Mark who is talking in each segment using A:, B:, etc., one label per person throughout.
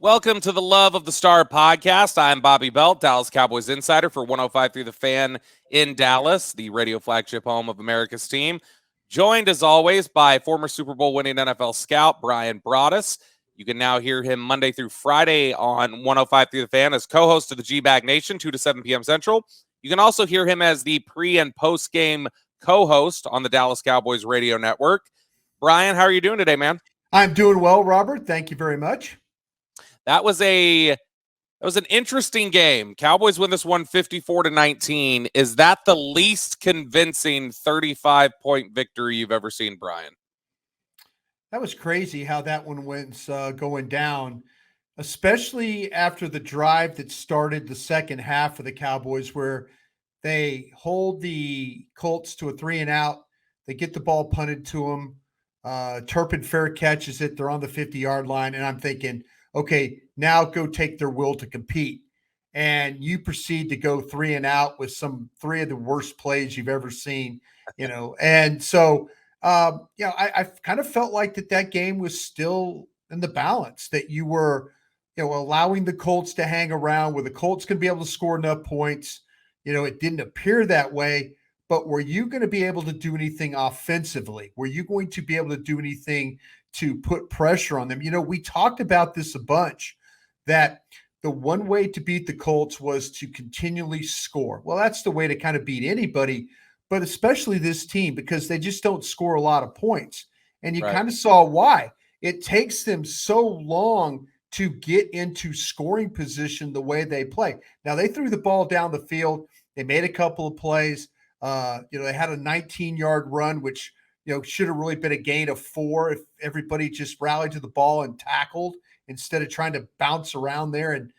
A: Welcome to the Love of the Star podcast. I'm Bobby Belt, Dallas Cowboys insider for 105 through the Fan in Dallas, the radio flagship home of America's team. Joined as always by former Super Bowl winning NFL scout Brian Broaddus. You can now hear him Monday through Friday on 105 through the Fan as co-host of the G-Bag Nation, 2 to 7 p.m. Central. You can also hear him as the pre- and post-game co-host on the Dallas Cowboys radio network. Brian, how are you doing today, man?
B: I'm doing well, Robert. Thank you very much.
A: That was an interesting game. Cowboys win this one 54-19. Is that the least convincing 35-point victory you've ever seen, Brian?
B: That was crazy how that one went going down, especially after the drive that started the second half of the Cowboys, where they hold the Colts to a 3-and-out. They get the ball punted to them. Turpin fair catches it. They're on the 50-yard line, and I'm thinking, okay, now go take their will to compete. And you proceed to go 3-and-out with three of the worst plays you've ever seen, And so, I kind of felt like that game was still in the balance, that you were, allowing the Colts to hang around, where the Colts can be able to score enough points. It didn't appear that way, but were you going to be able to do anything offensively? Were you going to be able to do anything to put pressure on them? We talked about this a bunch, that the one way to beat the Colts was to continually score. Well, that's the way to kind of beat anybody, but especially this team, because they just don't score a lot of points. And you kind of saw why. It takes them so long to get into scoring position the way they play. Now, they threw the ball down the field. They made a couple of plays. They had a 19-yard run, which should have really been a gain of 4 if everybody just rallied to the ball and tackled instead of trying to bounce around there. And,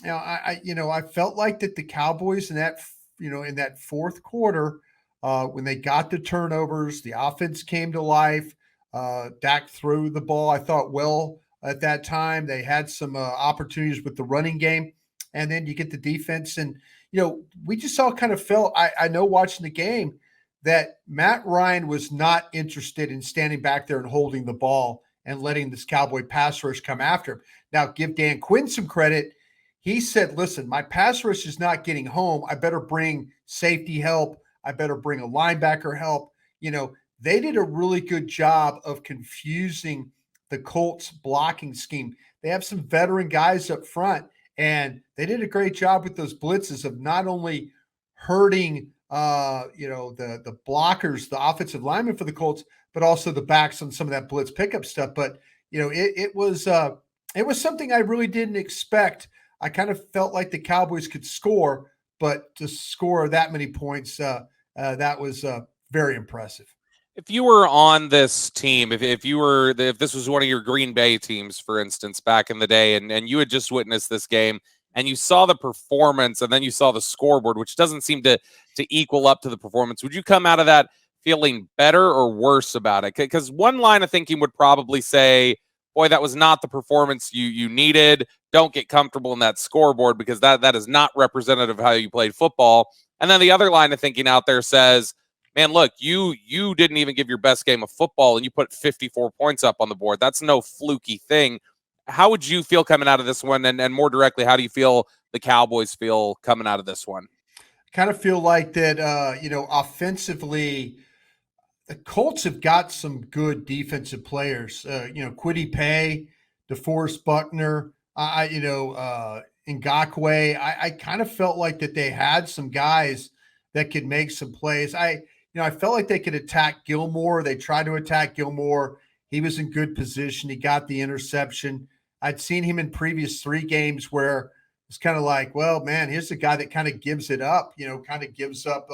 B: I felt like that the Cowboys in that fourth quarter, when they got the turnovers, the offense came to life. Dak threw the ball, I thought, well at that time. They had some opportunities with the running game, and then you get the defense. And, we just all kind of felt, I know watching the game, that Matt Ryan was not interested in standing back there and holding the ball and letting this Cowboy pass rush come after him. Now, give Dan Quinn some credit. He said, listen, my pass rush is not getting home. I better bring safety help. I better bring a linebacker help. They did a really good job of confusing the Colts blocking scheme. They have some veteran guys up front, and they did a great job with those blitzes of not only hurting the blockers, the offensive linemen for the Colts, but also the backs on some of that blitz pickup stuff. But it was something I really didn't expect. I kind of felt like the Cowboys could score, but to score that many points, that was very impressive.
A: If you were on this team, if this was one of your Green Bay teams, for instance, back in the day, and you had just witnessed this game, and you saw the performance, and then you saw the scoreboard, which doesn't seem to equal up to the performance, would you come out of that feeling better or worse about it? Because one line of thinking would probably say, boy, that was not the performance you needed. Don't get comfortable in that scoreboard, because that is not representative of how you played football. And then the other line of thinking out there says, man, look, you didn't even give your best game of football, and you put 54 points up on the board. That's no fluky thing. How would you feel coming out of this one? And more directly, how do you feel the Cowboys feel coming out of this one?
B: Kind of feel like that, offensively, the Colts have got some good defensive players. Kwity Paye, DeForest Buckner, Ngakoue. I kind of felt like that they had some guys that could make some plays. I felt like they could attack Gilmore. They tried to attack Gilmore. He was in good position. He got the interception. I'd seen him in previous 3 games where it's kind of like, well, man, here's a guy that kind of gives it up, kind of gives up,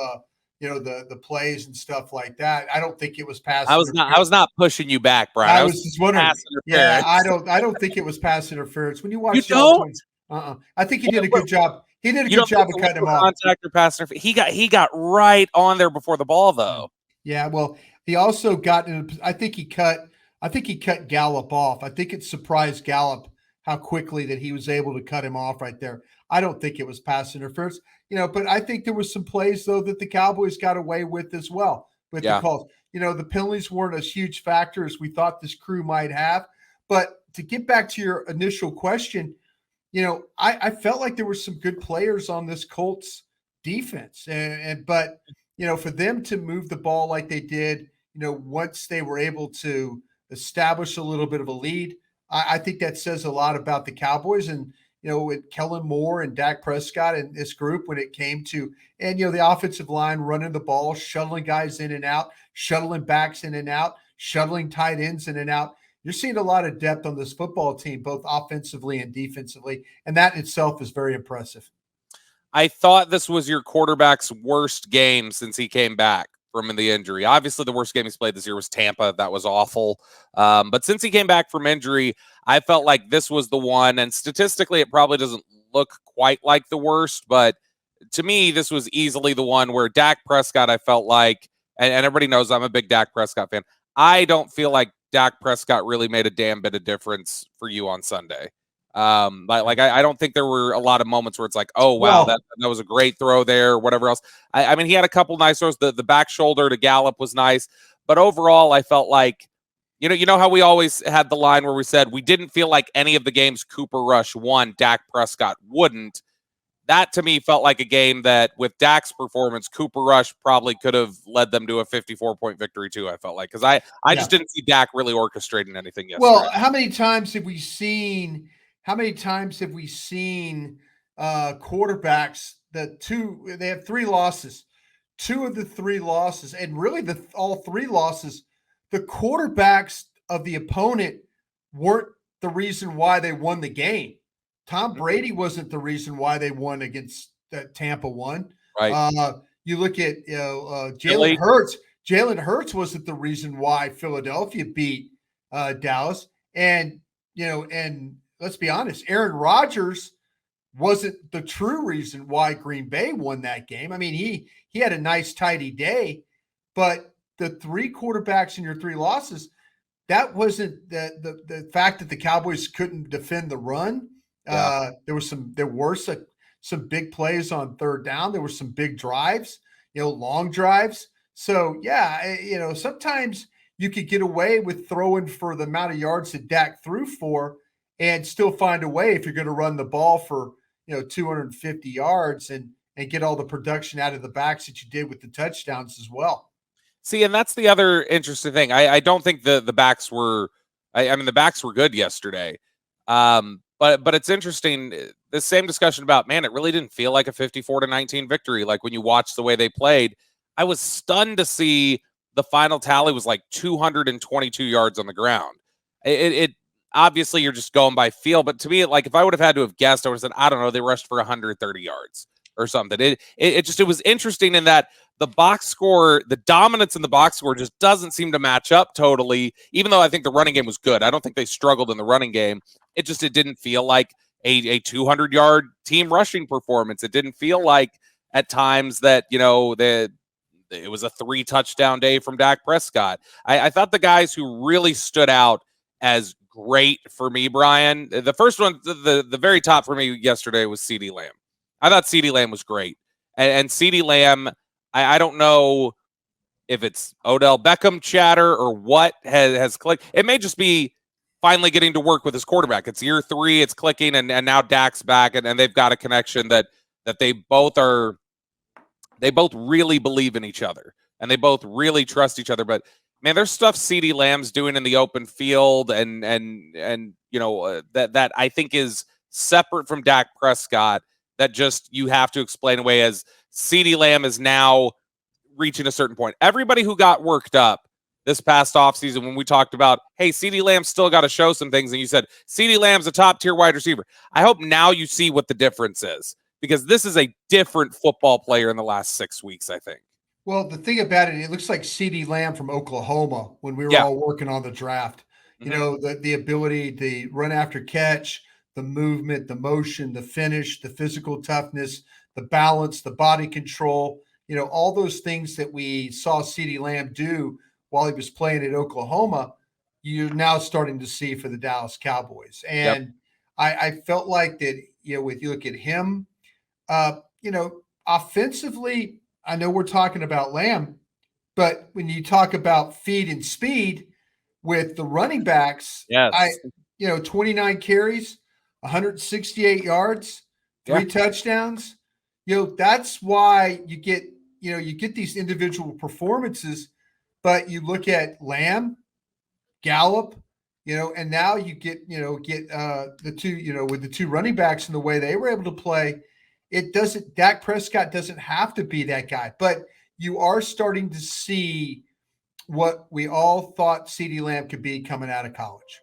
B: the plays and stuff like that. I don't think it was pass.
A: I was not pushing you back, Brian.
B: I was just wondering. Yeah, I don't think it was pass interference. When you watch
A: the Dolphins,
B: I think he did a good job. He did a good job of cutting him off.
A: Contact or pass interference. He got right on there before the ball, though.
B: Yeah, well, he also got in. I think he cut Gallup off. I think it surprised Gallup how quickly that he was able to cut him off right there. I don't think it was pass interference, but I think there was some plays, though, that the Cowboys got away with as well with the calls. The penalties weren't as huge factor as we thought this crew might have, but to get back to your initial question, I felt like there were some good players on this Colts defense, but for them to move the ball like they did, once they were able to establish a little bit of a lead, I think that says a lot about the Cowboys and with Kellen Moore and Dak Prescott and this group when it came to the offensive line running the ball, shuttling guys in and out, shuttling backs in and out, shuttling tight ends in and out. You're seeing a lot of depth on this football team, both offensively and defensively, and that in itself is very impressive.
A: I thought this was your quarterback's worst game since he came back from the injury. Obviously, the worst game he's played this year was Tampa. That was awful. But since he came back from injury, I felt like this was the one. And statistically, it probably doesn't look quite like the worst. But to me, this was easily the one where Dak Prescott, I felt like, and everybody knows I'm a big Dak Prescott fan. I don't feel like Dak Prescott really made a damn bit of difference for you on Sunday. I don't think there were a lot of moments where it's like, oh wow, that was a great throw there, or whatever else. I mean, he had a couple nice throws. The back shoulder to Gallup was nice, but overall, I felt like, you know how we always had the line where we said we didn't feel like any of the games Cooper Rush won, Dak Prescott wouldn't. That to me felt like a game that with Dak's performance, Cooper Rush probably could have led them to a 54-point victory too. I felt like, because I just didn't see Dak really orchestrating anything yesterday.
B: Well, how many times have we seen quarterbacks they have 3 losses, 2 of the 3 losses, and really all 3 losses, the quarterbacks of the opponent weren't the reason why they won the game. Tom Brady wasn't the reason why they won against Tampa won.
A: Right.
B: You look at Jalen Hurts. Jalen Hurts wasn't the reason why Philadelphia beat Dallas. And let's be honest, Aaron Rodgers wasn't the true reason why Green Bay won that game. I mean, he had a nice tidy day, but the 3 quarterbacks in your 3 losses, that wasn't the fact that the Cowboys couldn't defend the run.
A: Yeah.
B: There were some big plays on 3rd down. There were some big drives, long drives. So sometimes you could get away with throwing for the amount of yards that Dak threw for and still find a way if you're going to run the ball for 250 yards and get all the production out of the backs that you did with the touchdowns as well.
A: See, and that's the other interesting thing. I don't think the backs were. I mean, the backs were good yesterday. But it's interesting. The same discussion about, man, it really didn't feel like a 54-19 victory. Like when you watch the way they played, I was stunned to see the final tally was like 222 yards on the ground. It obviously you're just going by feel, but to me, like if I would have had to have guessed, I would have said, I don't know, they rushed for 130 yards or something. It was interesting in that the box score, the dominance in the box score just doesn't seem to match up totally, even though I think the running game was good. I don't think they struggled in the running game. It didn't feel like a 200-yard team rushing performance. It didn't feel like at times that, it was a 3-touchdown day from Dak Prescott. I thought the guys who really stood out as great for me, Brian, the first one, the very top for me yesterday was CeeDee Lamb. I thought CeeDee Lamb was great. And CeeDee Lamb, I don't know if it's Odell Beckham chatter or what has clicked. It may just be finally getting to work with his quarterback. It's year 3, it's clicking, and now Dak's back, and they've got a connection that they both really believe in each other, and they both really trust each other. But man, there's stuff CeeDee Lamb's doing in the open field, and that I think is separate from Dak Prescott. That just you have to explain away as CeeDee Lamb is now reaching a certain point. Everybody who got worked up this past offseason when we talked about, hey, CeeDee Lamb still got to show some things, and you said CeeDee Lamb's a top-tier wide receiver. I hope now you see what the difference is, because this is a different football player in the last 6 weeks, I think.
B: Well, the thing about it looks like CeeDee Lamb from Oklahoma when we were all working on the draft. Mm-hmm. The ability, the run after catch, the movement, the motion, the finish, the physical toughness, the balance, the body control, all those things that we saw CeeDee Lamb do while he was playing at Oklahoma, you're now starting to see for the Dallas Cowboys. And I felt like that, if you look at him, offensively, I know we're talking about Lamb, but when you talk about feet and speed with the running backs,
A: yes.
B: 29 carries, 168 yards,
A: Yeah.
B: 3 touchdowns. That's why you get these individual performances, but you look at Lamb, Gallup, and now you get the two, with the two running backs and the way they were able to play. It doesn't. Dak Prescott doesn't have to be that guy, but you are starting to see what we all thought CeeDee Lamb could be coming out of college.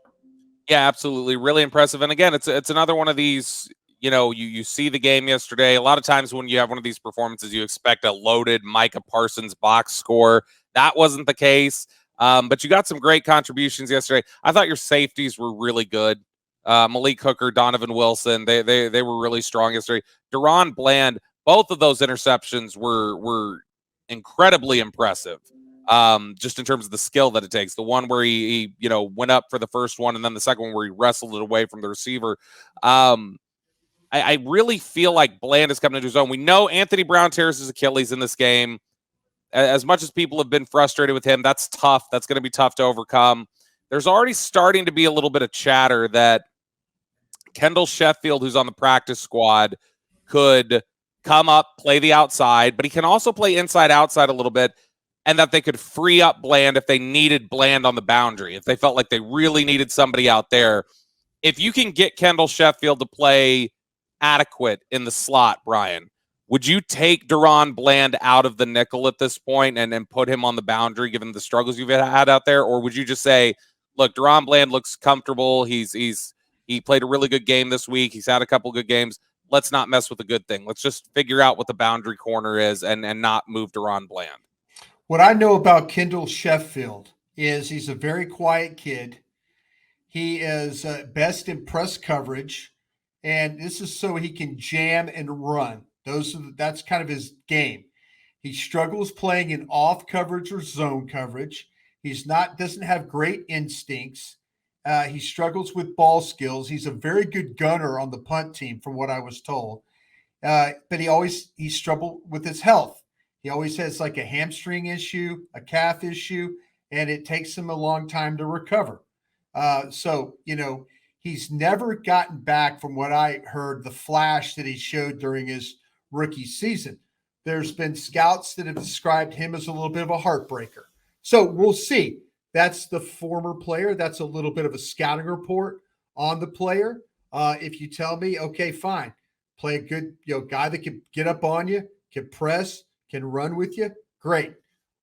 A: Yeah, absolutely. Really impressive. And again, it's another one of these, you see the game yesterday. A lot of times when you have one of these performances, you expect a loaded Micah Parsons box score. That wasn't the case. But you got some great contributions yesterday. I thought your safeties were really good. Malik Hooker, Donovan Wilson, they were really strong yesterday. Deron Bland, both of those interceptions were incredibly impressive. Just in terms of the skill that it takes. The one where he went up for the first one, and then the second one where he wrestled it away from the receiver. I really feel like Bland is coming into his own. We know Anthony Brown tears his Achilles in this game. As much as people have been frustrated with him, that's tough. That's going to be tough to overcome. There's already starting to be a little bit of chatter that Kendall Sheffield, who's on the practice squad, could come up, play the outside, but he can also play inside outside a little bit, and that they could free up Bland if they needed Bland on the boundary, if they felt like they really needed somebody out there. If you can get Kendall Sheffield to play adequate in the slot, Brian, would you take Deron Bland out of the nickel at this point and put him on the boundary, given the struggles you've had out there? Or would you just say, look, Deron Bland looks comfortable. He played a really good game this week. He's had a couple good games. Let's not mess with a good thing. Let's just figure out what the boundary corner is and not move Deron Bland.
B: What I know about Kendall Sheffield is he's a very quiet kid. He is best in press coverage, and this is so he can jam and run. That's kind of his game. He struggles playing in off coverage or zone coverage. Doesn't have great instincts. He struggles with ball skills. He's a very good gunner on the punt team, from what I was told. But he struggled with his health. He always has like a hamstring issue, a calf issue, and it takes him a long time to recover. So he's never gotten back, from what I heard, the flash that he showed during his rookie season. There's been scouts that have described him as a little bit of a heartbreaker. So we'll see. That's the former player. That's a little bit of a scouting report on the player. If you tell me, okay, fine, play a good guy that can get up on you, can press, can run with you, great.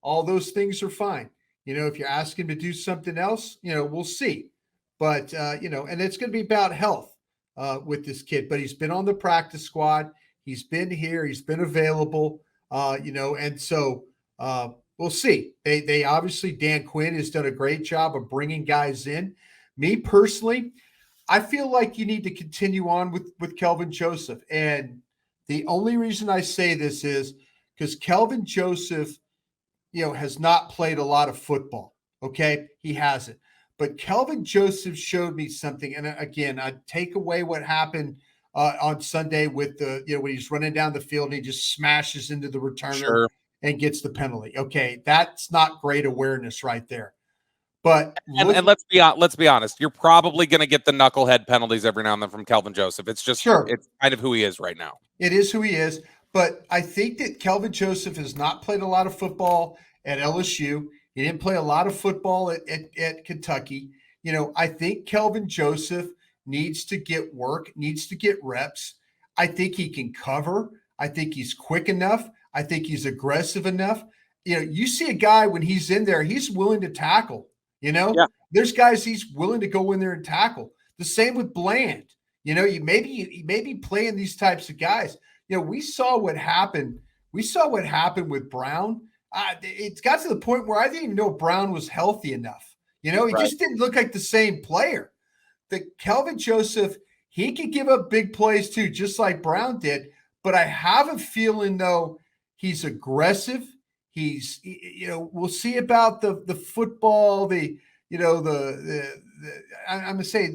B: All those things are fine. If you're asking him to do something else, we'll see. But, and it's going to be about health with this kid. But he's been on the practice squad. He's been here. He's been available, and so we'll see. They obviously, Dan Quinn has done a great job of bringing guys in. Me personally, I feel like you need to continue on with Kelvin Joseph. And the only reason I say this is because Kelvin Joseph, has not played a lot of football. Okay. He hasn't. But Kelvin Joseph showed me something. And again, I take away what happened on Sunday with when he's running down the field and he just smashes into the returner and gets the penalty. Okay. That's not great awareness right there. But
A: and let's be honest, you're probably going to get the knucklehead penalties every now and then from Kelvin Joseph. It's just It's kind of who he is right now.
B: It is who he is. But I think that Kelvin Joseph has not played a lot of football at LSU. He didn't play a lot of football at Kentucky. I think Kelvin Joseph needs to get work, needs to get reps. I think he can cover. I think he's quick enough. I think he's aggressive enough. You see a guy when he's in there, he's willing to tackle. There's guys he's willing to go in there and tackle. The same with Bland. You maybe playing these types of guys. We saw what happened. We saw what happened with Brown. It got to the point where I didn't even know Brown was healthy enough. He just didn't look like the same player. The Kelvin Joseph, he could give up big plays too, just like Brown did. But I have a feeling, though, he's aggressive. He's, we'll see about the football, I'm not going to say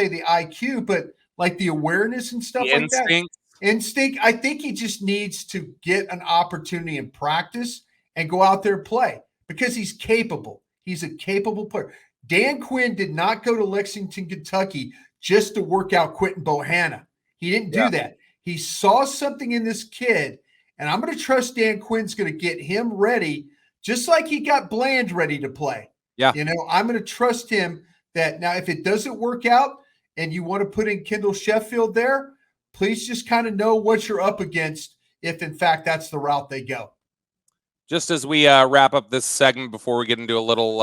B: the IQ, but like the awareness and stuff like that. Instinct. I think he just needs to get an opportunity in practice and go out there and play because he's capable. He's a capable player. Dan Quinn did not go to Lexington, Kentucky just to work out Quentin Bohanna. He didn't do that. He saw something in this kid, and I'm going to trust Dan Quinn's going to get him ready, just like he got Bland ready to play.
A: Yeah.
B: I'm going to trust him that now if it doesn't work out and you want to put in Kendall Sheffield there, please just kind of know what you're up against if, in fact, that's the route they go.
A: Just as we wrap up this segment before we get into a little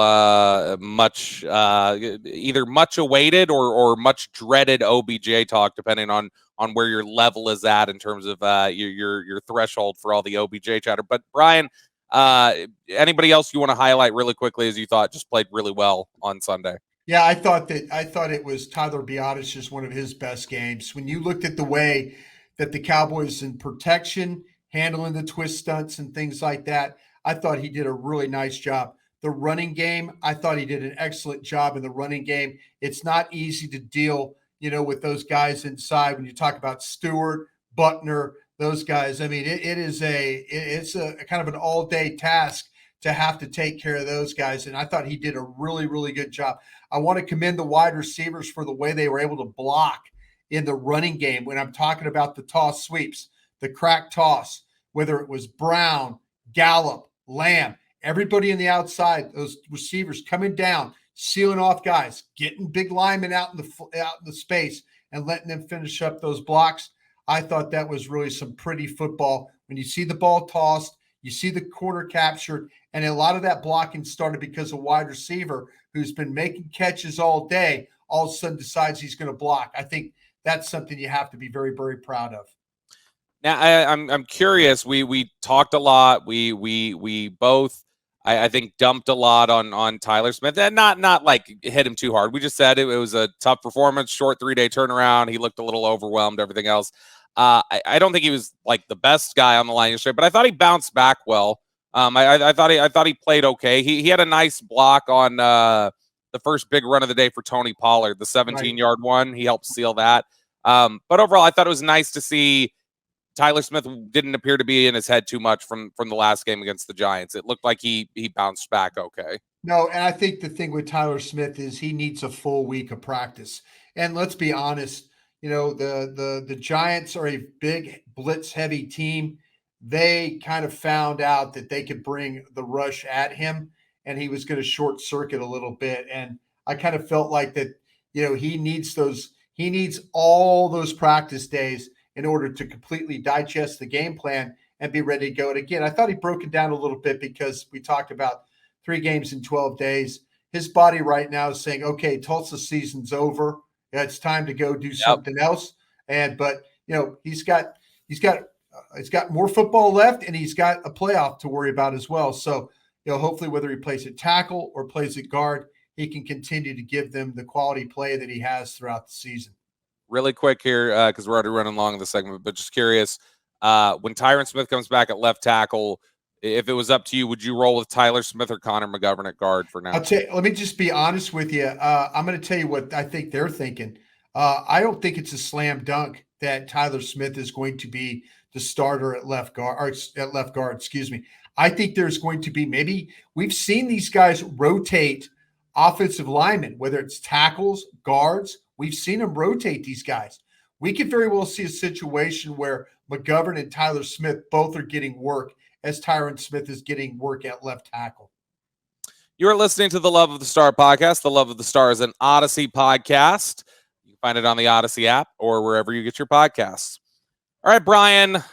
A: either much awaited or much dreaded OBJ talk, depending on where your level is at in terms of your threshold for all the OBJ chatter. But Brian, anybody else you want to highlight really quickly as you thought just played really well on Sunday?
B: Yeah, I thought it was Tyler Biotis, just one of his best games. When you looked at the way that the Cowboys in protection, handling the twist stunts and things like that, I thought he did a really nice job. The running game, I thought he did an excellent job in the running game. It's not easy to deal, with those guys inside when you talk about Stewart, Buckner, those guys. I mean, it's a kind of an all-day task to have to take care of those guys. And I thought he did a really, really good job. I want to commend the wide receivers for the way they were able to block in the running game when I'm talking about the toss sweeps, the crack toss, whether it was Brown, Gallup, Lamb, everybody in the outside, those receivers coming down, sealing off guys, getting big linemen out in the space and letting them finish up those blocks. I thought that was really some pretty football. When you see the ball tossed, you see the corner captured, and a lot of that blocking started because a wide receiver who's been making catches all day all of a sudden decides he's going to block. I think that's something you have to be very, very proud of.
A: Now I'm curious. We talked a lot. We both I think dumped a lot on Tyler Smith, and not like hit him too hard. We just said it was a tough performance, short 3-day turnaround. He looked a little overwhelmed. Everything else. I don't think he was like the best guy on the line yesterday, but I thought he bounced back well. I thought he played okay. He had a nice block on the first big run of the day for Tony Pollard, the 17-yard one. He helped seal that. But overall, I thought it was nice to see Tyler Smith didn't appear to be in his head too much from the last game against the Giants. It looked like he bounced back okay.
B: No, and I think the thing with Tyler Smith is he needs a full week of practice. And let's be honest, the Giants are a big blitz heavy team. They kind of found out that they could bring the rush at him and he was going to short circuit a little bit. And I kind of felt like that, he needs all those practice days in order to completely digest the game plan and be ready to go. And again, I thought he broke it down a little bit because we talked about 3 games in 12 days. His body right now is saying, okay, Tulsa season's over. It's time to go do something else. But he's got more football left and he's got a playoff to worry about as well. So, hopefully whether he plays at tackle or plays at guard, he can continue to give them the quality play that he has throughout the season.
A: Really quick here, because we're already running long in the segment, but just curious, when Tyron Smith comes back at left tackle, if it was up to you, would you roll with Tyler Smith or Connor McGovern at guard for now?
B: Let me just be honest with you. I'm going to tell you what I think they're thinking. I don't think it's a slam dunk that Tyler Smith is going to be the starter at left guard. Excuse me. I think there's going to be maybe we've seen these guys rotate offensive linemen, whether it's tackles, guards. We've seen them rotate these guys. We could very well see a situation where McGovern and Tyler Smith both are getting work as Tyron Smith is getting work at left tackle.
A: You're listening to the Love of the Star podcast. The Love of the Star is an Odyssey podcast. You can find it on the Odyssey app or wherever you get your podcasts. All right, Brian,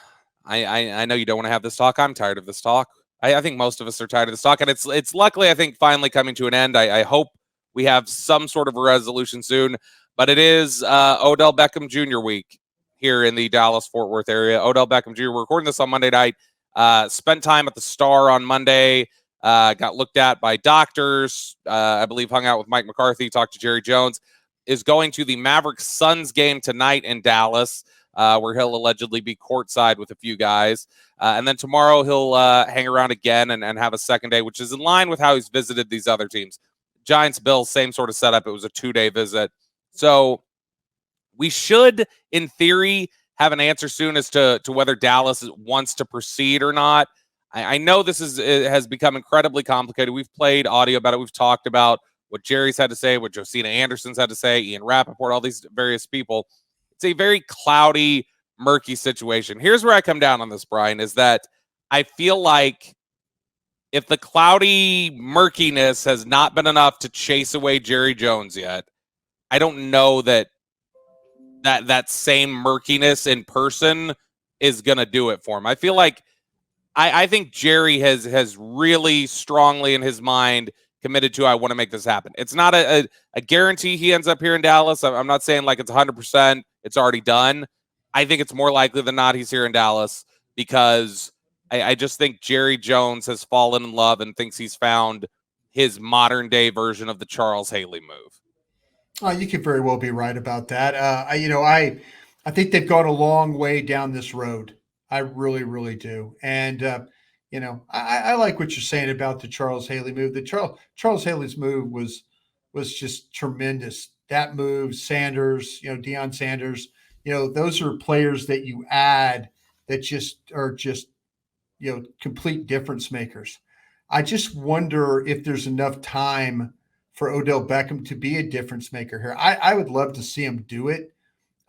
A: I know you don't want to have this talk. I'm tired of this talk. I think most of us are tired of this talk, and it's luckily, I think, finally coming to an end. I hope we have some sort of a resolution soon, but it is Odell Beckham Jr. week here in the Dallas-Fort Worth area. Odell Beckham Jr., we're recording this on Monday night. Spent time at the Star on Monday, got looked at by doctors, I believe hung out with Mike McCarthy, talked to Jerry Jones, is going to the Mavericks Suns game tonight in Dallas, where he'll allegedly be courtside with a few guys. And then tomorrow he'll hang around again and have a second day, which is in line with how he's visited these other teams. Giants, Bills, same sort of setup. It was a 2-day visit. So we should, in theory, have an answer soon as to whether Dallas wants to proceed or not. I know this has become incredibly complicated. We've played audio about it. We've talked about what Jerry's had to say, what Josina Anderson's had to say, Ian Rappaport, all these various people. It's a very cloudy, murky situation. Here's where I come down on this, Brian, is that I feel like if the cloudy murkiness has not been enough to chase away Jerry Jones yet, I don't know that same murkiness in person is going to do it for him. I feel like I think Jerry has really strongly in his mind committed to, I want to make this happen. It's not a guarantee he ends up here in Dallas. I'm not saying like it's 100%, it's already done. I think it's more likely than not he's here in Dallas because I just think Jerry Jones has fallen in love and thinks he's found his modern day version of the Charles Haley move.
B: Oh, you could very well be right about that. I think they've gone a long way down this road. I really, really do. And I like what you're saying about the Charles Haley move. The Charles Haley's move was just tremendous. That move, Sanders, Deion Sanders, those are players that you add that just are just complete difference makers. I just wonder if there's enough time for Odell Beckham to be a difference maker here. I would love to see him do it.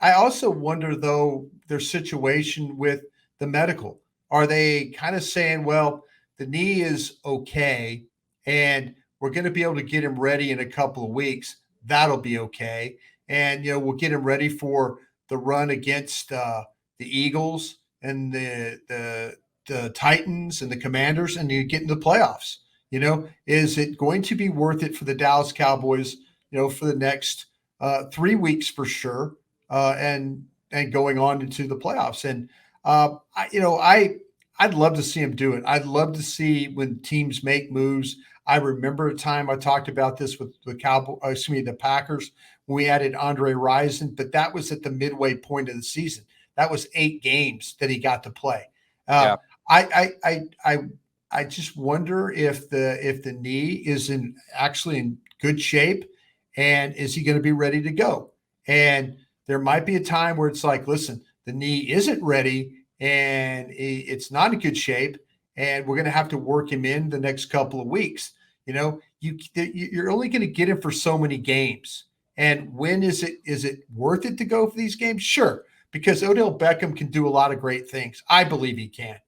B: I also wonder, though, their situation with the medical. Are they kind of saying, well, the knee is okay, and we're going to be able to get him ready in a couple of weeks? That'll be okay. And, we'll get him ready for the run against the Eagles and the Titans and the Commanders, and you get in the playoffs. Is it going to be worth it for the Dallas Cowboys, for the next 3 weeks for sure, and going on into the playoffs? And I'd love to see him do it. I'd love to see when teams make moves. I remember a time I talked about this with the Packers when we added Andre Rison, but that was at the midway point of the season. That was 8 games that he got to play.
A: Yeah.
B: I just wonder if the knee is actually in good shape, and is he going to be ready to go? And there might be a time where it's like, listen, the knee isn't ready and it's not in good shape, and we're going to have to work him in the next couple of weeks. You're only going to get him for so many games. And when is it worth it to go for these games? Sure, because Odell Beckham can do a lot of great things. I believe he can.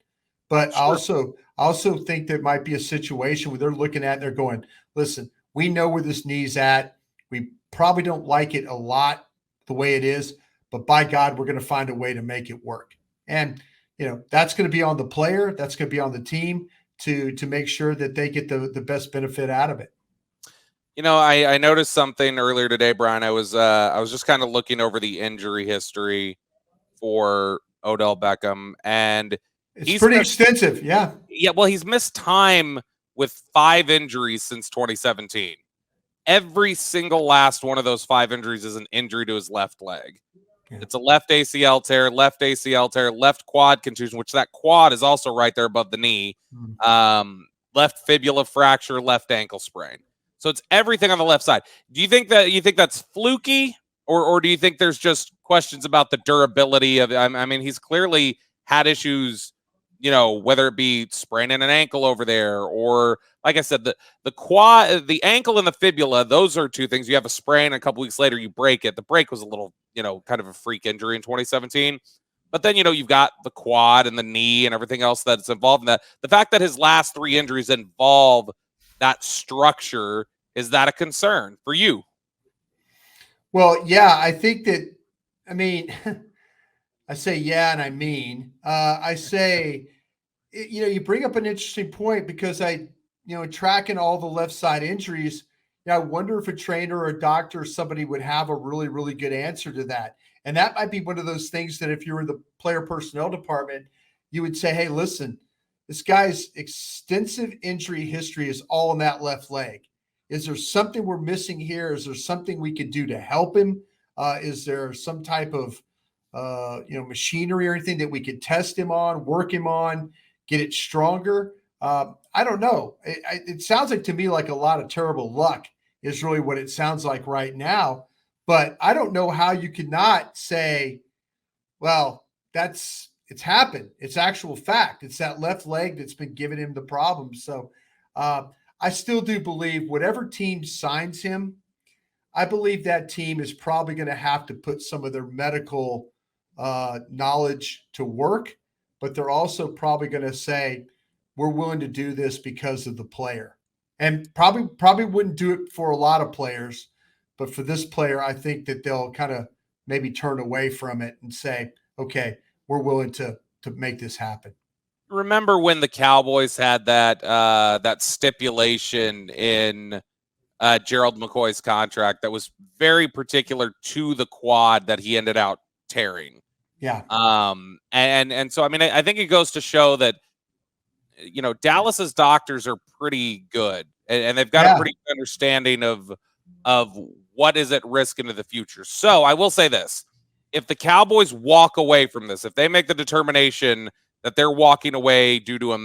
B: But sure. I also think there might be a situation where they're looking at it and they're going, listen, we know where this knee's at. We probably don't like it a lot the way it is, but by God, we're going to find a way to make it work. And, that's going to be on the player. That's going to be on the team to make sure that they get the best benefit out of it.
A: I noticed something earlier today, Brian. I was just kind of looking over the injury history for Odell Beckham, and
B: it's pretty extensive. Yeah.
A: Yeah. Well, he's missed time with 5 injuries since 2017. Every single last one of those 5 injuries is an injury to his left leg. Yeah. It's a left ACL tear, left quad contusion, which that quad is also right there above the knee. Left fibula fracture, left ankle sprain. So it's everything on the left side. Do you think that's fluky, or do you think there's just questions about the durability of it? I mean, he's clearly had issues, whether it be spraining an ankle over there, or like I said, the quad, the ankle and the fibula, those are 2 things. You have a sprain, a couple weeks later you break it. The break was a little, kind of a freak injury in 2017. But then, you've got the quad and the knee and everything else that's involved in that. The fact that his last 3 injuries involve that structure, is that a concern for you?
B: Well, yeah, I think that, I mean, I say, yeah, and I say, you bring up an interesting point, because tracking all the left side injuries, I wonder if a trainer or a doctor or somebody would have a really, really good answer to that. And that might be one of those things that if you're in the player personnel department, you would say, hey, listen, this guy's extensive injury history is all in that left leg. Is there something we're missing here? Is there something we could do to help him? Is there some type of machinery or anything that we could test him on, work him on, get it stronger? I don't know. It sounds like to me like a lot of terrible luck is really what it sounds like right now. But I don't know how you could not say, well, it's happened. It's actual fact. It's that left leg that's been giving him the problem. So I still do believe whatever team signs him, I believe that team is probably going to have to put some of their medical knowledge to work, but they're also probably going to say, we're willing to do this because of the player. And probably wouldn't do it for a lot of players, but for this player, I think that they'll kind of maybe turn away from it and say, okay, we're willing to make this happen.
A: Remember when the Cowboys had that stipulation in Gerald McCoy's contract that was very particular to the quad that he ended out tearing.
B: Yeah.
A: And so I mean I think it goes to show that Dallas's doctors are pretty good and they've got a
B: Yeah.
A: pretty good understanding of what is at risk into the future. So I will say this: if the Cowboys walk away from this, if they make the determination that they're walking away due to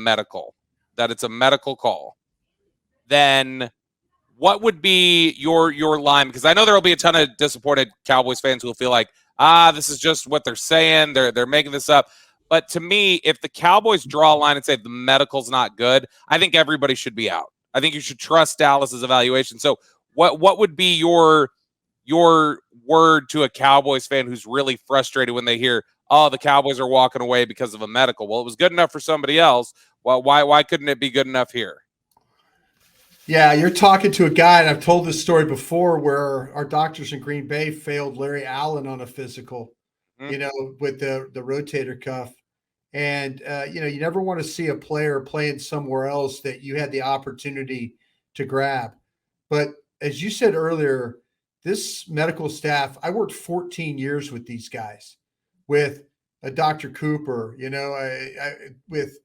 A: that it's a medical call, then what would be your line? Because I know there will be a ton of disappointed Cowboys fans who will feel like, this is just what they're saying. They're making this up. But to me, if the Cowboys draw a line and say the medical's not good, I think everybody should be out. I think you should trust Dallas's evaluation. So what would be your word to a Cowboys fan who's really frustrated when they hear, oh, the Cowboys are walking away because of a medical? Well, it was good enough for somebody else. Well, why couldn't it be good enough here?
B: Yeah, you're talking to a guy, and I've told this story before where our doctors in Green Bay failed Larry Allen on a physical,
A: Mm-hmm.
B: With the rotator cuff. And, you never want to see a player playing somewhere else that you had the opportunity to grab. But as you said earlier, this medical staff, I worked 14 years with these guys, with a Dr. Cooper, with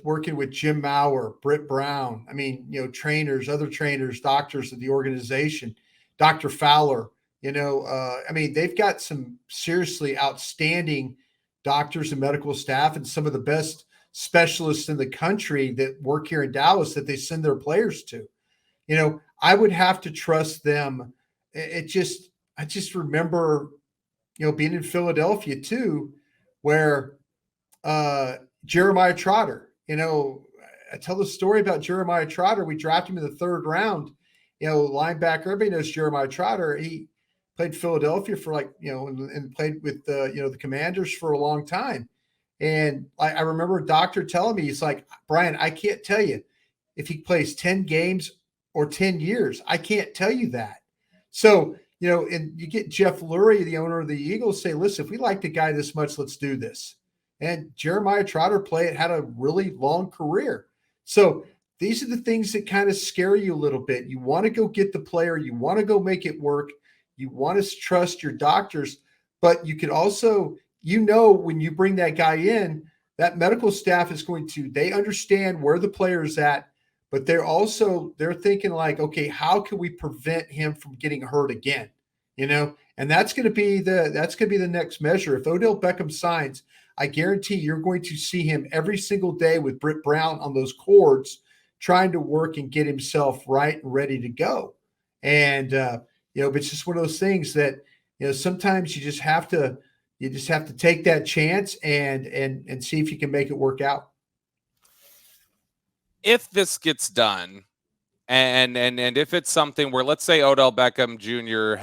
B: working with Jim Maurer, Britt Brown. I mean, trainers, other trainers, doctors of the organization, Dr. Fowler. I mean, they've got some seriously outstanding doctors and medical staff, and some of the best specialists in the country that work here in Dallas that they send their players to. I would have to trust them. I just remember, being in Philadelphia too, where Jeremiah Trotter. I tell the story about Jeremiah Trotter. We drafted him in the third round. Linebacker. Everybody knows Jeremiah Trotter. He played Philadelphia for and played with the Commanders for a long time. And I remember a doctor telling me, he's like, Brian, I can't tell you if he plays 10 games or 10 years. I can't tell you that. So, and you get Jeff Lurie, the owner of the Eagles, say, listen, if we like the guy this much, let's do this. And Jeremiah Trotter had a really long career. So these are the things that kind of scare you a little bit. You want to go get the player. You want to go make it work. You want to trust your doctors. But you could also, when you bring that guy in, that medical staff is they understand where the player is at, but they're thinking like, okay, how can we prevent him from getting hurt again? And that's going to be the next measure. If Odell Beckham signs, I guarantee you're going to see him every single day with Britt Brown on those cords, trying to work and get himself right and ready to go. And but it's just one of those things that sometimes you just have to take that chance and see if you can make it work out.
A: If this gets done, and if it's something where, let's say, Odell Beckham Jr.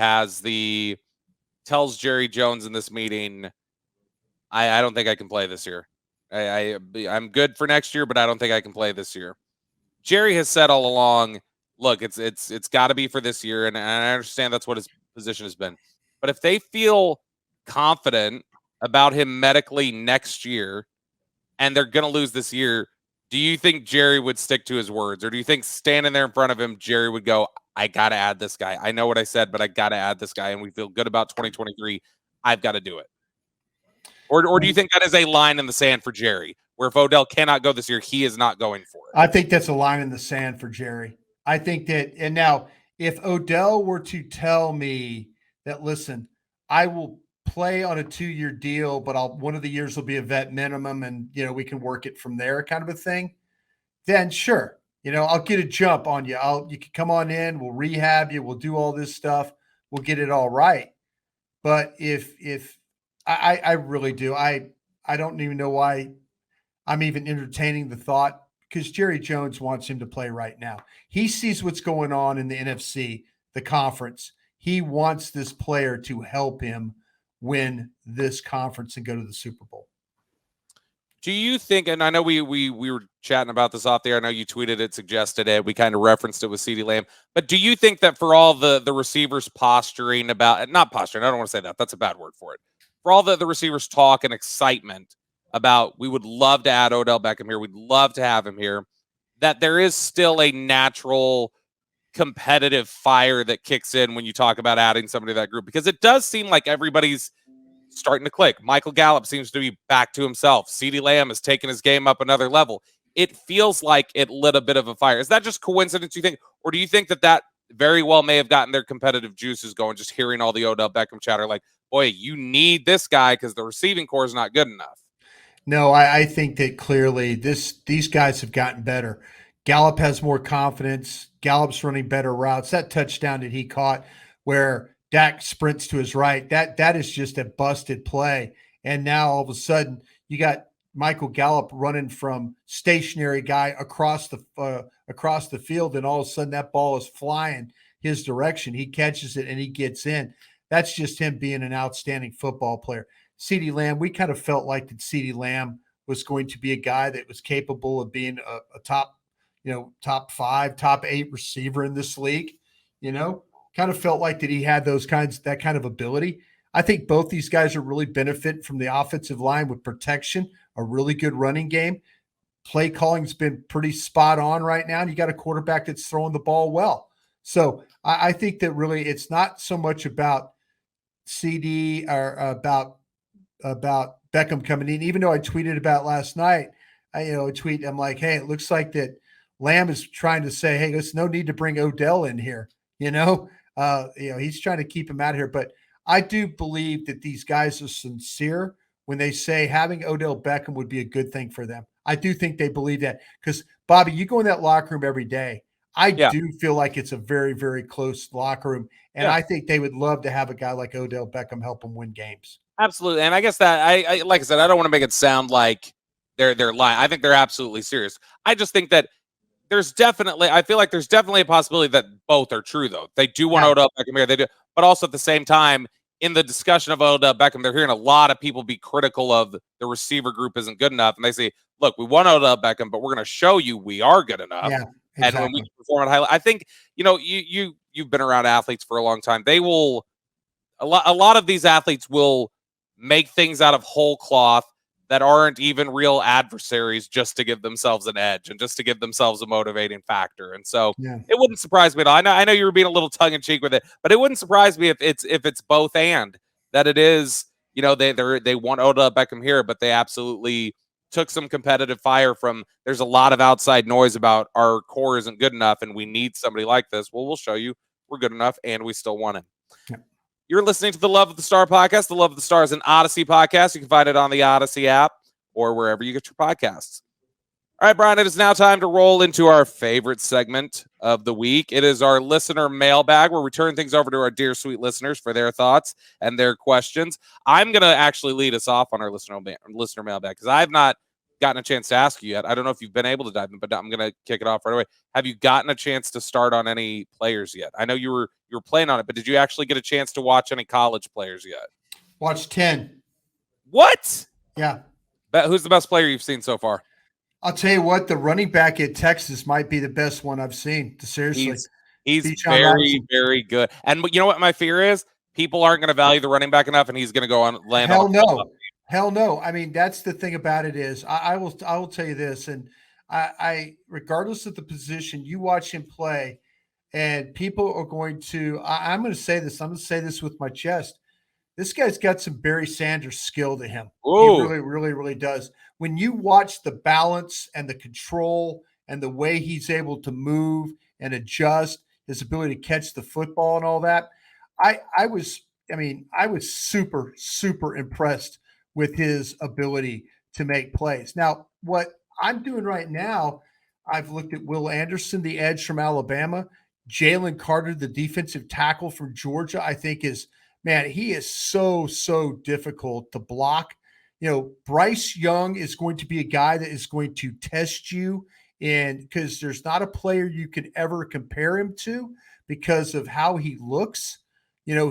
A: tells Jerry Jones in this meeting, I don't think I can play this year. I'm good for next year, but I don't think I can play this year. Jerry has said all along, look, it's got to be for this year, and I understand that's what his position has been. But if they feel confident about him medically next year, and they're going to lose this year, do you think Jerry would stick to his words, or do you think standing there in front of him, Jerry would go, I got to add this guy. I know what I said, but I got to add this guy, and we feel good about 2023. I've got to do it. Or do you think that is a line in the sand for Jerry, where if Odell cannot go this year, he is not going for it?
B: I think that's a line in the sand for Jerry. I think that, and now if Odell were to tell me that, listen, I will play on a 2-year deal, but one of the years will be a vet minimum, and we can work it from there, kind of a thing, then sure, I'll get a jump on you. You can come on in, we'll rehab you, we'll do all this stuff, we'll get it all right. But if I really do, I don't even know why I'm even entertaining the thought, because Jerry Jones wants him to play right now. He sees what's going on in the NFC, the conference. He wants this player to help him win this conference and go to the Super Bowl.
A: Do you think, and I know we were chatting about this off the air, I know you tweeted it, suggested it, we kind of referenced it with CeeDee Lamb, but do you think that for all the receivers posturing about, not posturing, I don't want to say that, that's a bad word for it, for all the receivers talk and excitement about, we would love to add Odell Beckham here, we'd love to have him here, that there is still a natural competitive fire that kicks in when you talk about adding somebody to that group? Because it does seem like everybody's starting to click. Michael Gallup seems to be back to himself. CeeDee Lamb has taken his game up another level. It feels like it lit a bit of a fire. Is that just coincidence, you think? Or do you think that very well may have gotten their competitive juices going, just hearing all the Odell Beckham chatter like, boy, you need this guy because the receiving core is not good enough?
B: No, I think that clearly these guys have gotten better. Gallup has more confidence. Gallup's running better routes. That touchdown that he caught where Dak sprints to his right, that is just a busted play. And now all of a sudden you got Michael Gallup running from stationary guy across the field, and all of a sudden that ball is flying his direction. He catches it and he gets in. That's just him being an outstanding football player. CeeDee Lamb, we kind of felt like that CeeDee Lamb was going to be a guy that was capable of being a top, top 5, top 8 receiver in this league. Kind of felt like that he had that kind of ability. I think both these guys are really benefit from the offensive line with protection, a really good running game. Play calling's been pretty spot on right now, and you got a quarterback that's throwing the ball well. So I think that really it's not so much about CD or about Beckham coming in. Even though I tweeted about last night, I'm like, hey, it looks like that Lamb is trying to say, hey, there's no need to bring Odell in here. He's trying to keep him out of here. But I do believe that these guys are sincere when they say having Odell Beckham would be a good thing for them. I do think they believe that because, Bobby, you go in that locker room every day. I do feel like it's a very, very close locker room. And I think they would love to have a guy like Odell Beckham help them win games.
A: Absolutely. And I guess that I like I said, I don't want to make it sound like they're lying. I think they're absolutely serious. I just think that I feel like there's definitely a possibility that both are true, though. They do want Odell Beckham here. They do. But also at the same time, in the discussion of Odell Beckham, they're hearing a lot of people be critical of the receiver group isn't good enough. And they say, look, we want Odell Beckham, but we're going to show you we are good enough.
B: Yeah, exactly.
A: And when we perform at high level, I think, you've been around athletes for a long time. They will, a lot of these athletes will make things out of whole cloth that aren't even real adversaries just to give themselves an edge and just to give themselves a motivating factor. And so it wouldn't surprise me at all. I know you were being a little tongue in cheek with it, but it wouldn't surprise me if it's both, and that it is, they want Odell Beckham here, but they absolutely took some competitive fire from, there's a lot of outside noise about our core isn't good enough and we need somebody like this. Well, we'll show you we're good enough and we still want him. Yeah. You're listening to the Love of the Star podcast. The Love of the Star is an Odyssey podcast. You can find it on the Odyssey app or wherever you get your podcasts. All right, Brian, it is now time to roll into our favorite segment of the week. It is our listener mailbag, where we turn things over to our dear, sweet listeners for their thoughts and their questions. I'm going to actually lead us off on our listener mailbag because I've not gotten a chance to ask you yet. I don't know if you've been able to dive in, but I'm going to kick it off right away. Have you gotten a chance to start on any players yet? I know you were playing on it, but did you actually get a chance to watch any college players yet?
B: Watched 10.
A: What?
B: Yeah.
A: Who's the best player you've seen so far?
B: I'll tell you what, the running back at Texas might be the best one I've seen. Seriously.
A: He's very, very good. And you know what my fear is? People aren't going to value the running back enough, and he's going to go on land.
B: Hell no. I mean, that's the thing about it is I will tell you this, and I regardless of the position, you watch him play, and people are going to I'm going to say this. I'm going to say this with my chest. This guy's got some Barry Sanders skill to him. Ooh. He really, really, really does. When you watch the balance and the control and the way he's able to move and adjust, his ability to catch the football and all that, I was super, super impressed with his ability to make plays. Now, what I'm doing right now, I've looked at Will Anderson, the edge from Alabama, Jalen Carter, the defensive tackle from Georgia, I think he is so, so difficult to block. Bryce Young is going to be a guy that is going to test you and because there's not a player you could ever compare him to because of how he looks,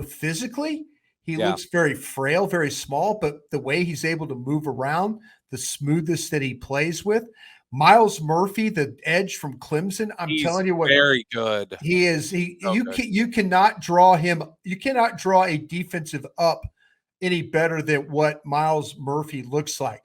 B: physically. He
A: Yeah.
B: looks very frail, very small, but the way he's able to move around, the smoothness that he plays with. Miles Murphy, the edge from Clemson, I'm
A: He's
B: telling you what,
A: very good.
B: he is. He
A: So
B: you
A: good.
B: can you cannot draw him. You cannot draw a defensive up any better than what Miles Murphy looks like.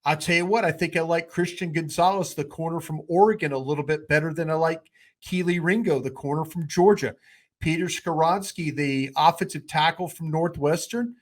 B: I'll tell you what. I think I like Christian Gonzalez, the corner from Oregon, a little bit better than I like Keely Ringo, the corner from Georgia. Peter Skoronsky, the offensive tackle from Northwestern,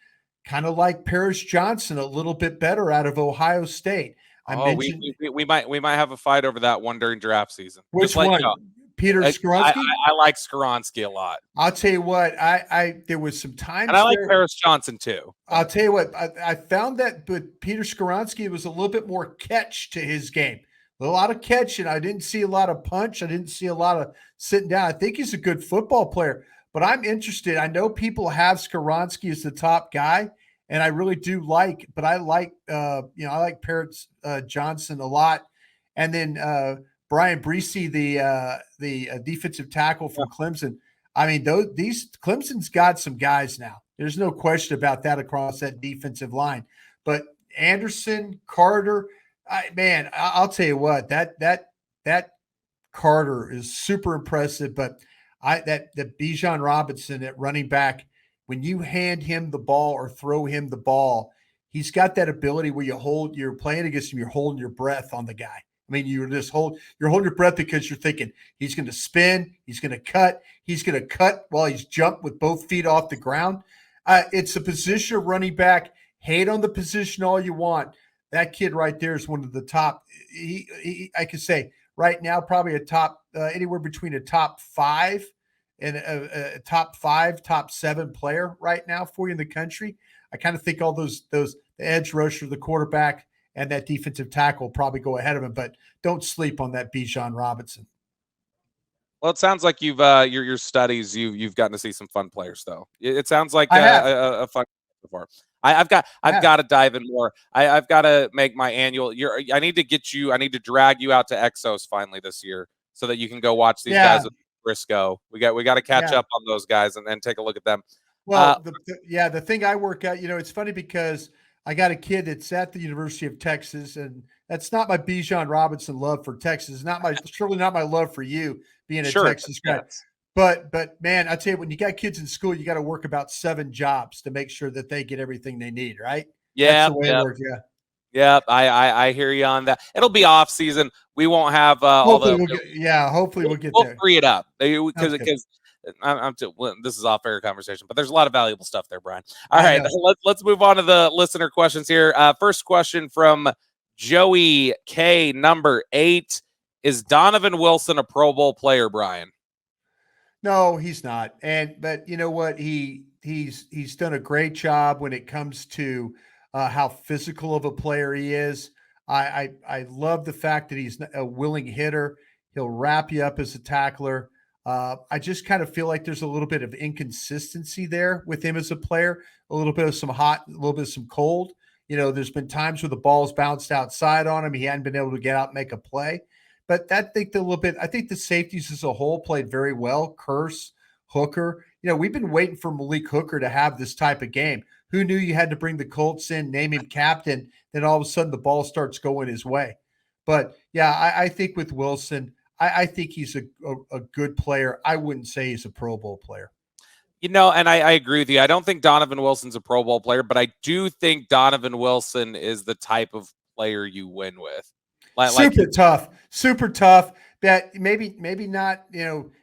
B: kind of like Paris Johnson, a little bit better out of Ohio State. I
A: Oh, we,
B: mentioned
A: we we we might have a fight over that one during draft season. Just
B: which
A: let you know.
B: one, Peter Skoronsky.
A: I like Skoronsky a lot,
B: I'll tell you what, I there was some
A: and I
B: times
A: like
B: there.
A: Paris Johnson too.
B: I'll
A: But
B: tell you what, I found that, but Peter Skoronsky was a little bit more catch to his game. A lot of catch, and I didn't see a lot of punch. I didn't see a lot of sitting down. I think he's a good football player, but I'm interested. I know people have Skoronsky as the top guy, and I really do like. But I like, I like Paris Johnson a lot, and then Brian Breesy, the defensive tackle
A: yeah.
B: from Clemson. I mean, these Clemson's got some guys now. There's no question about that across that defensive line. But Anderson, Carter, I'll tell you what, that Carter is super impressive. But that Bijan Robinson at running back, when you hand him the ball or throw him the ball, he's got that ability where you're playing against him, you're holding your breath on the guy. I mean, you're holding your breath because you're thinking he's going to spin, he's going to cut while he's jumped with both feet off the ground. It's a position of running back. Hate on the position all you want. That kid right there is one of the top. I could say right now probably a top anywhere between a top five and a top five, top seven player right now for you in the country. I kind of think all those the edge rusher, the quarterback, and that defensive tackle will probably go ahead of him. But don't sleep on that Bijan Robinson.
A: Well, it sounds like you've your studies you've gotten to see some fun players though. It sounds like
B: I have,
A: a fun so far. I've got to dive in more. I've got to make my annual. I need to get you. I need to drag you out to Exos finally this year so that you can go watch these guys
B: yeah,
A: with Briscoe. We got to catch
B: yeah.
A: up on those guys and take a look at them. Uh,
B: Well, the thing I work at, it's funny because I got a kid that's at the University of Texas, and that's not my Bijan Robinson love for Texas. Not my surely not my love for you being a
A: sure,
B: Texas guy.
A: yes,
B: But man, I tell you, when you got kids in school, you got to work about 7 jobs to make sure that they get everything they need. Right? That's
A: yeah,
B: the way it
A: yeah.
B: works. Yeah.
A: Yep, I hear you on that. It'll be off season. We won't have all
B: Hopefully
A: the.
B: we'll get. Yeah. Hopefully we'll get
A: We'll
B: there.
A: free it up
B: Sounds
A: because
B: good.
A: well, this is off air conversation, but there's a lot of valuable stuff there, Brian. All
B: I
A: right,
B: know.
A: let's move on to the listener questions here. First question from Joey K, number 8: Is Donovan Wilson a Pro Bowl player, Brian?
B: No, he's not. But you know what? He's done a great job when it comes to how physical of a player he is. I love the fact that he's a willing hitter. He'll wrap you up as a tackler. I just kind of feel like there's a little bit of inconsistency there with him as a player. A little bit of some hot, a little bit of some cold. There's been times where the ball's bounced outside on him. He hadn't been able to get out and make a play. But that think the little bit, I think the safeties as a whole played very well. Curse, Hooker. We've been waiting for Malik Hooker to have this type of game. Who knew you had to bring the Colts in, name him captain, then all of a sudden the ball starts going his way. But yeah, I think with Wilson, I think he's a good player. I wouldn't say he's a Pro Bowl player.
A: And I agree with you. I don't think Donovan Wilson's a Pro Bowl player, but I do think Donovan Wilson is the type of player you win with.
B: Super tough. That maybe not,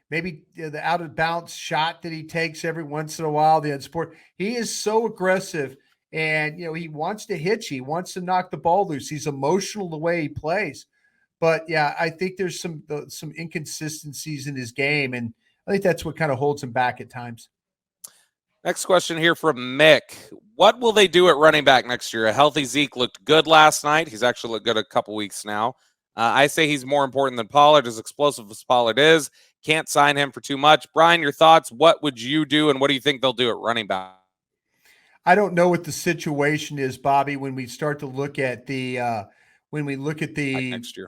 B: maybe the out of bounds shot that he takes every once in a while. The sport, he is so aggressive, and he wants to hit you. He wants to knock the ball loose. He's emotional the way he plays. But yeah, I think there's some inconsistencies in his game, and I think that's what kind of holds him back at times.
A: Next question here from Mick. What will they do at running back next year? A healthy Zeke looked good last night. He's actually looked good a couple weeks now. I say he's more important than Pollard, as explosive as Pollard is. Can't sign him for too much. Brian, your thoughts? What would you do, and what do you think they'll do at running back?
B: I don't know what the situation is, Bobby, when we start to look at the
A: Next year.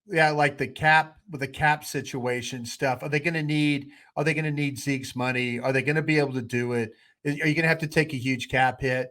B: yeah, like the cap with the cap situation stuff. Are they going to need Zeke's money? Are they going to be able to do it? Are you going to have to take a huge cap hit?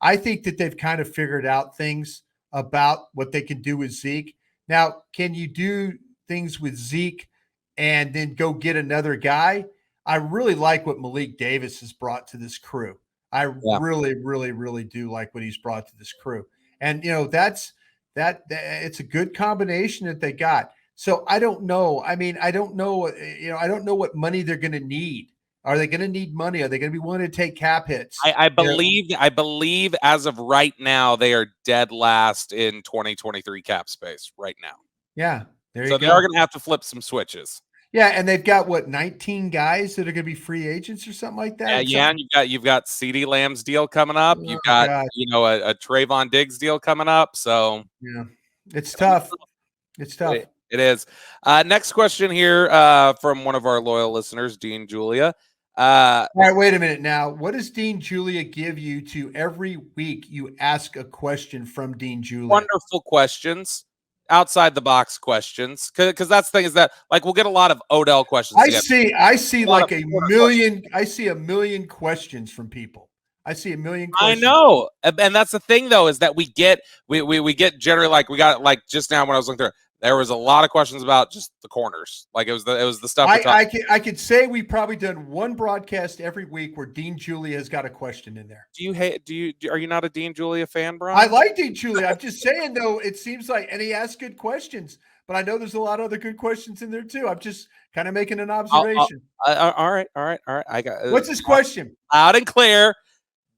B: I think that they've kind of figured out things about what they can do with Zeke. Now, can you do things with Zeke and then go get another guy? I really like what Malik Davis has brought to this crew. I
A: Yeah.
B: really, really, really do like what he's brought to this crew. And that it's a good combination that they got. So I don't know. I mean, I don't know. I don't know what money they're going to need. Are they going to need money? Are they going to be willing to take cap hits?
A: I believe as of right now they are dead last in 2023 cap space right now.
B: Yeah, there you
A: So
B: go.
A: they are going to have to flip some switches.
B: Yeah, and they've got what 19 guys that are going to be free agents or something like that.
A: Yeah, and you've got CeeDee Lamb's deal coming up. You've
B: Oh
A: got
B: God,
A: a Trayvon Diggs deal coming up. So
B: yeah, it's tough. It's tough.
A: it is. Next question here from one of our loyal listeners, Dean Julia.
B: All right, wait a minute now. What does Dean Julia give you to every week you ask a question from Dean Julia?
A: Wonderful questions, outside the box questions, because that's the thing is that like we'll get a lot of Odell questions.
B: I see like a million. I see a million questions from people. I see a million questions.
A: I know, and that's the thing though is that we get generally like we got like just now when I was looking through. There was a lot of questions about just the corners. Like it was the stuff.
B: I could say we've probably done one broadcast every week where Dean Julia has got a question in there.
A: Are you not a Dean Julia fan, Brian?
B: I like Dean Julia. I'm just saying though, it seems like, and he asks good questions, but I know there's a lot of other good questions in there too. I'm just kind of making an observation.
A: All right. I got.
B: What's his question?
A: Loud and clear.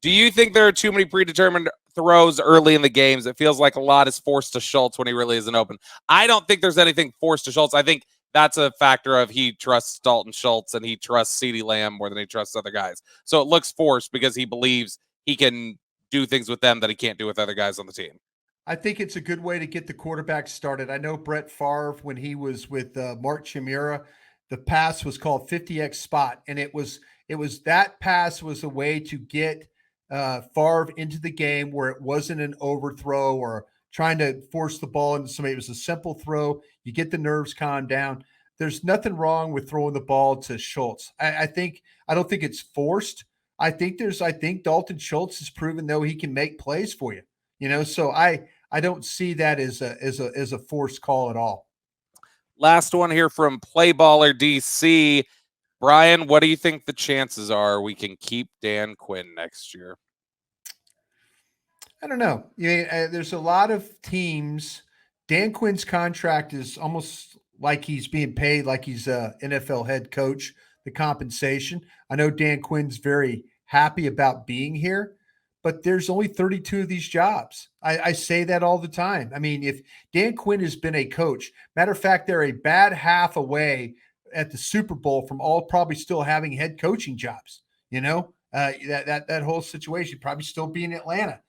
A: Do you think there are too many predetermined throws early in the games? It feels like a lot is forced to Schultz when he really isn't open. I don't think there's anything forced to Schultz. I think that's a factor of he trusts Dalton Schultz and he trusts CeeDee Lamb more than he trusts other guys. So it looks forced because he believes he can do things with them that he can't do with other guys on the team.
B: I think it's a good way to get the quarterback started. I know Brett Favre, when he was with Mark Chimera, the pass was called 50x spot, and it was that pass was a way to get Favre into the game where it wasn't an overthrow or trying to force the ball into somebody. It was a simple throw. You get the nerves calmed down. There's nothing wrong with throwing the ball to Schultz. I don't think it's forced. I think Dalton Schultz has proven though he can make plays for you. So I don't see that as a forced call at all.
A: Last one here from Playballer DC. Brian, what do you think the chances are we can keep Dan Quinn next year?
B: I don't know. There's a lot of teams. Dan Quinn's contract is almost like he's being paid like he's a NFL head coach, the compensation. I know Dan Quinn's very happy about being here, but there's only 32 of these jobs. I say that all the time. I mean, if Dan Quinn has been a coach, matter of fact, they're a bad half away at the Super Bowl from all probably still having head coaching jobs. That whole situation probably still be in Atlanta.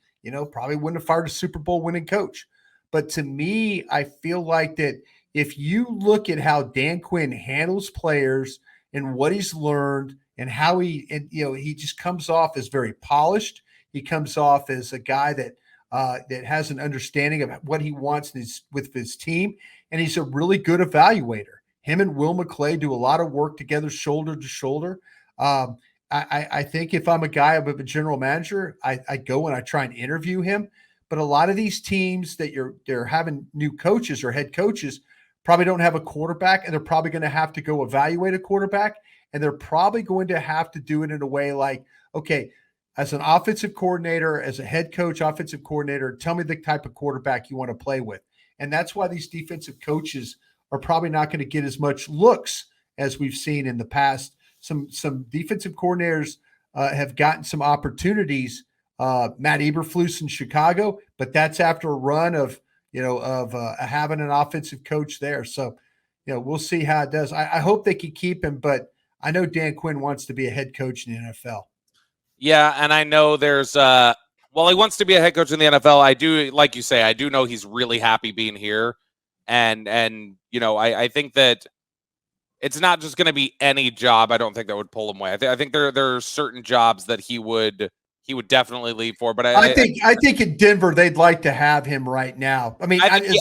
B: Probably wouldn't have fired a Super Bowl winning coach. But to me, I feel like that if you look at how Dan Quinn handles players and what he's learned and how he just comes off as very polished. He comes off as a guy that has an understanding of what he wants with his team, and he's a really good evaluator. Him and Will McClay do a lot of work together, shoulder to shoulder. I think if I'm a guy, I'm a general manager, I go and I try and interview him. But a lot of these teams that they're having new coaches or head coaches probably don't have a quarterback, and they're probably going to have to go evaluate a quarterback, and they're probably going to have to do it in a way like, okay, as an offensive coordinator, as a head coach, offensive coordinator, tell me the type of quarterback you want to play with. And that's why these defensive coaches are probably not going to get as much looks as we've seen in the past. Some defensive coordinators have gotten some opportunities. Matt Eberflus in Chicago, but that's after a run of having an offensive coach there. So, we'll see how it does. I hope they can keep him, but I know Dan Quinn wants to be a head coach in the NFL.
A: Yeah, and I know there's well, he wants to be a head coach in the NFL. I do, like you say, I do know he's really happy being here. And I think that it's not just going to be any job. I don't think that would pull him away. I think there are certain jobs that he would definitely leave for. But I think
B: in Denver they'd like to have him right now. I mean,
A: I think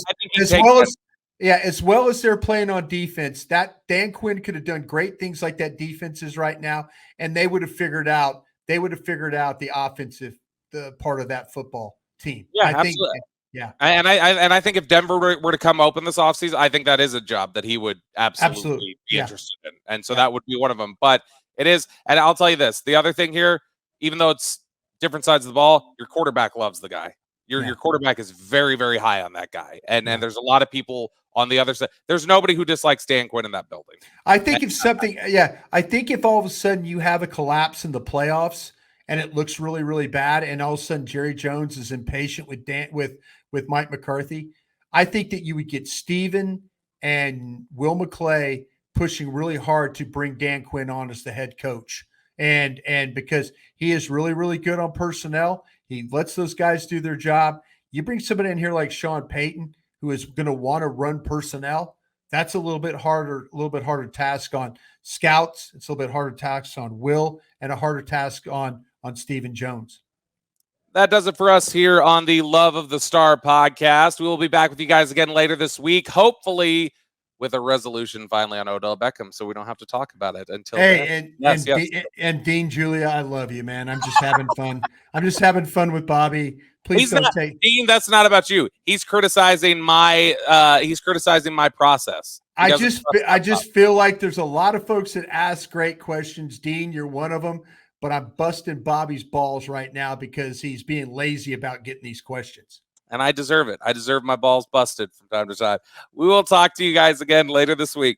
B: Yeah, as well as they're playing on defense, that Dan Quinn could have done great things like that defense is right now, and they would have figured out the offensive the part of that football team.
A: Yeah,
B: I think,
A: absolutely.
B: yeah,
A: And I think if Denver were to come open this offseason, I think that is a job that he would
B: absolutely,
A: absolutely be
B: yeah,
A: interested in. And so
B: yeah,
A: that would be one of them. But it is, and I'll tell you this: the other thing here, even though it's different sides of the ball, your quarterback loves the guy. Your
B: yeah,
A: quarterback is very, very high on that guy. And
B: yeah.
A: there's a lot of people on the other side. There's nobody who dislikes Dan Quinn in that building.
B: I think if something, yeah, I think if all of a sudden you have a collapse in the playoffs and it looks really, really bad, and all of a sudden Jerry Jones is impatient with with Mike McCarthy, I think that you would get Steven and Will McClay pushing really hard to bring Dan Quinn on as the head coach. And because he is really, really good on personnel, he lets those guys do their job. You bring somebody in here like Sean Payton, who is going to want to run personnel. That's a little bit harder task on scouts. It's a little bit harder task on Will, and a harder task on Stephen Jones.
A: That does it for us here on the Love of the Star podcast. We will be back with you guys again later this week, hopefully with a resolution finally on Odell Beckham, so we don't have to talk about it until then.
B: Hey,
A: Yes, yes.
B: And Dean Julia, I love you, man. I'm just having fun. I'm just having fun with Bobby. Please
A: He's
B: don't
A: not,
B: take.
A: Dean. That's not about you. He's criticizing my. He's criticizing my process.
B: I just feel like there's a lot of folks that ask great questions. Dean, you're one of them. But I'm busting Bobby's balls right now because he's being lazy about getting these questions.
A: And I deserve it. I deserve my balls busted from time to time. We will talk to you guys again later this week.